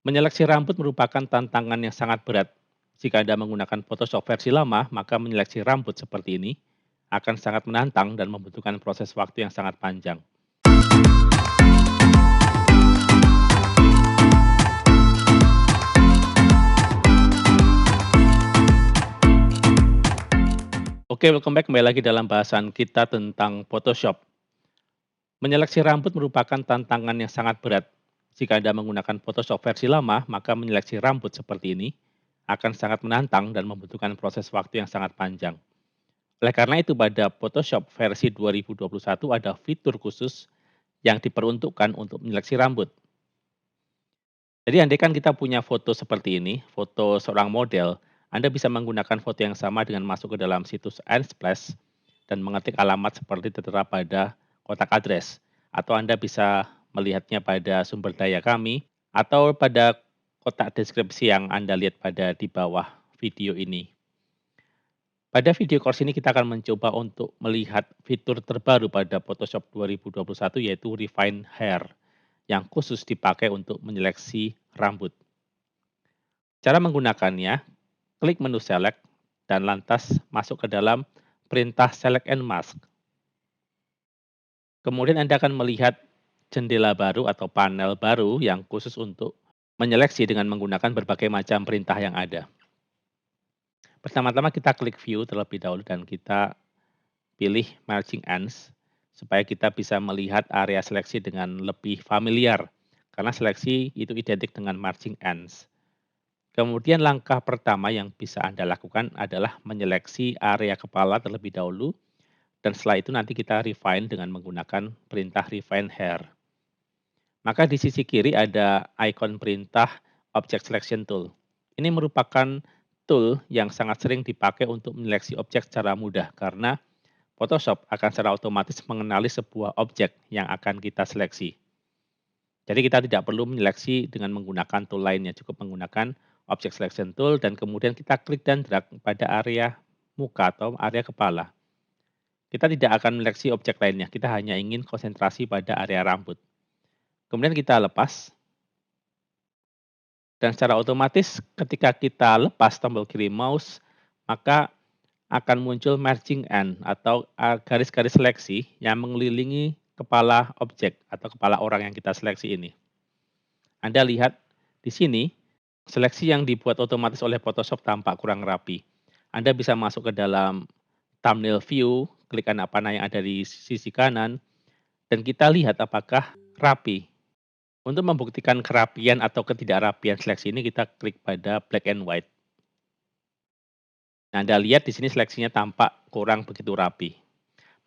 Menyeleksi rambut merupakan tantangan yang sangat berat. Jika Anda menggunakan Photoshop versi lama, maka menyeleksi rambut seperti ini akan sangat menantang dan membutuhkan proses waktu yang sangat panjang. Oke, welcome back. Kembali lagi dalam bahasan kita tentang Photoshop. Menyeleksi rambut merupakan tantangan yang sangat berat. Jika Anda menggunakan Photoshop versi lama, maka menyeleksi rambut seperti ini akan sangat menantang dan membutuhkan proses waktu yang sangat panjang. Oleh karena itu, pada Photoshop versi 2021 ada fitur khusus yang diperuntukkan untuk menyeleksi rambut. Jadi andai kan kita punya foto seperti ini, foto seorang model, Anda bisa menggunakan foto yang sama dengan masuk ke dalam situs Unsplash dan mengetik alamat seperti tertera pada kotak address. Atau Anda bisa melihatnya pada sumber daya kami atau pada kotak deskripsi yang Anda lihat pada di bawah video ini. Pada video course ini kita akan mencoba untuk melihat fitur terbaru pada Photoshop 2021 yaitu Refine Hair yang khusus dipakai untuk menyeleksi rambut. Cara menggunakannya, klik menu Select dan lantas masuk ke dalam perintah Select and Mask. Kemudian Anda akan melihat jendela baru atau panel baru yang khusus untuk menyeleksi dengan menggunakan berbagai macam perintah yang ada. Pertama-tama kita klik View terlebih dahulu dan kita pilih Marching Ends supaya kita bisa melihat area seleksi dengan lebih familiar karena seleksi itu identik dengan Marching Ends. Kemudian langkah pertama yang bisa Anda lakukan adalah menyeleksi area kepala terlebih dahulu dan setelah itu nanti kita refine dengan menggunakan perintah Refine Hair. Maka di sisi kiri ada ikon perintah Object Selection Tool. Ini merupakan tool yang sangat sering dipakai untuk menyeleksi objek secara mudah karena Photoshop akan secara otomatis mengenali sebuah objek yang akan kita seleksi. Jadi kita tidak perlu menyeleksi dengan menggunakan tool lainnya, cukup menggunakan Object Selection Tool dan kemudian kita klik dan drag pada area muka atau area kepala. Kita tidak akan menyeleksi objek lainnya, kita hanya ingin konsentrasi pada area rambut. Kemudian kita lepas. Dan secara otomatis ketika kita lepas tombol kiri mouse, maka akan muncul marching end atau garis-garis seleksi yang mengelilingi kepala objek atau kepala orang yang kita seleksi ini. Anda lihat di sini, seleksi yang dibuat otomatis oleh Photoshop tampak kurang rapi. Anda bisa masuk ke dalam thumbnail view, klik anak panah yang ada di sisi kanan, dan kita lihat apakah rapi. Untuk membuktikan kerapian atau ketidakrapian seleksi ini kita klik pada black and white. Nah, Anda lihat di sini seleksinya tampak kurang begitu rapi.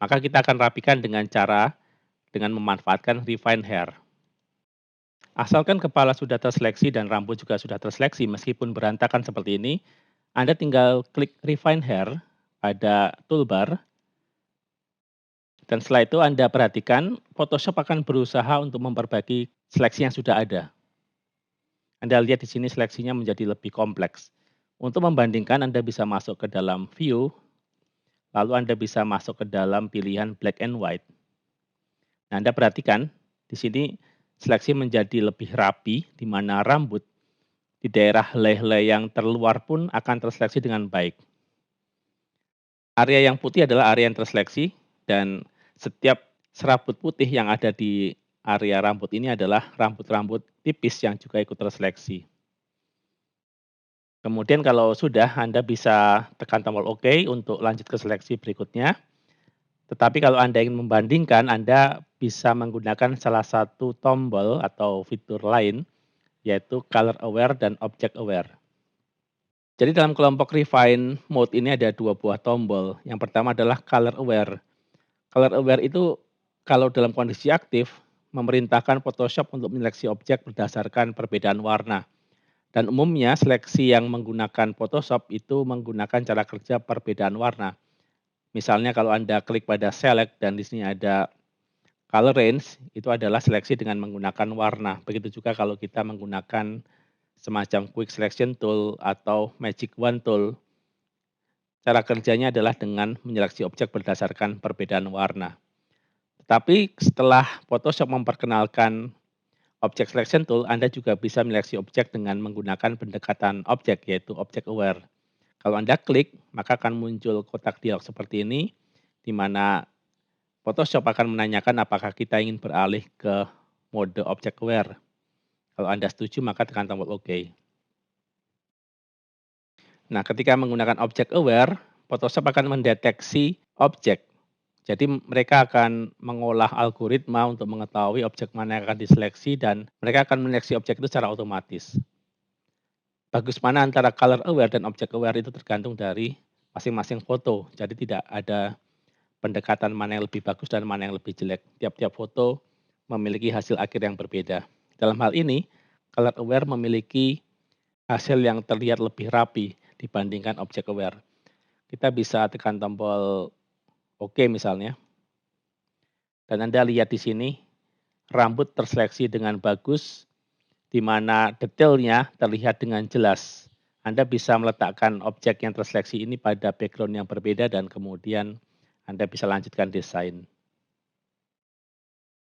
Maka kita akan rapikan dengan memanfaatkan Refine Hair. Asalkan kepala sudah terseleksi dan rambut juga sudah terseleksi meskipun berantakan seperti ini, Anda tinggal klik Refine Hair pada toolbar. Dan setelah itu Anda perhatikan Photoshop akan berusaha untuk memperbaiki seleksi yang sudah ada. Anda lihat di sini seleksinya menjadi lebih kompleks. Untuk membandingkan Anda bisa masuk ke dalam view, lalu Anda bisa masuk ke dalam pilihan black and white. Nah, Anda perhatikan di sini seleksi menjadi lebih rapi di mana rambut di daerah helai-helai yang terluar pun akan terseleksi dengan baik. Area yang putih adalah area yang terseleksi dan setiap serabut putih yang ada di area rambut ini adalah rambut-rambut tipis yang juga ikut terseleksi. Kemudian kalau sudah, Anda bisa tekan tombol OK untuk lanjut ke seleksi berikutnya. Tetapi kalau Anda ingin membandingkan, Anda bisa menggunakan salah satu tombol atau fitur lain, yaitu Color Aware dan Object Aware. Jadi dalam kelompok Refine Mode ini ada dua buah tombol. Yang pertama adalah Color Aware. Color Aware itu kalau dalam kondisi aktif, memerintahkan Photoshop untuk menyeleksi objek berdasarkan perbedaan warna. Dan umumnya seleksi yang menggunakan Photoshop itu menggunakan cara kerja perbedaan warna. Misalnya kalau Anda klik pada Select dan di sini ada Color Range, itu adalah seleksi dengan menggunakan warna. Begitu juga kalau kita menggunakan semacam Quick Selection Tool atau Magic Wand Tool. Cara kerjanya adalah dengan menyeleksi objek berdasarkan perbedaan warna. Tetapi setelah Photoshop memperkenalkan Object Selection Tool, Anda juga bisa menyeleksi objek dengan menggunakan pendekatan objek, yaitu Object Aware. Kalau Anda klik, maka akan muncul kotak dialog seperti ini, di mana Photoshop akan menanyakan apakah kita ingin beralih ke mode Object Aware. Kalau Anda setuju, maka tekan tombol OK. Nah, ketika menggunakan Object Aware, Photoshop akan mendeteksi objek. Jadi mereka akan mengolah algoritma untuk mengetahui objek mana yang akan diseleksi dan mereka akan menyeleksi objek itu secara otomatis. Bagus mana antara color aware dan object aware itu tergantung dari masing-masing foto. Jadi tidak ada pendekatan mana yang lebih bagus dan mana yang lebih jelek. Tiap-tiap foto memiliki hasil akhir yang berbeda. Dalam hal ini, color aware memiliki hasil yang terlihat lebih rapi dibandingkan object aware. Kita bisa tekan tombol OK misalnya. Dan Anda lihat di sini, rambut terseleksi dengan bagus, di mana detailnya terlihat dengan jelas. Anda bisa meletakkan objek yang terseleksi ini pada background yang berbeda dan kemudian Anda bisa lanjutkan desain.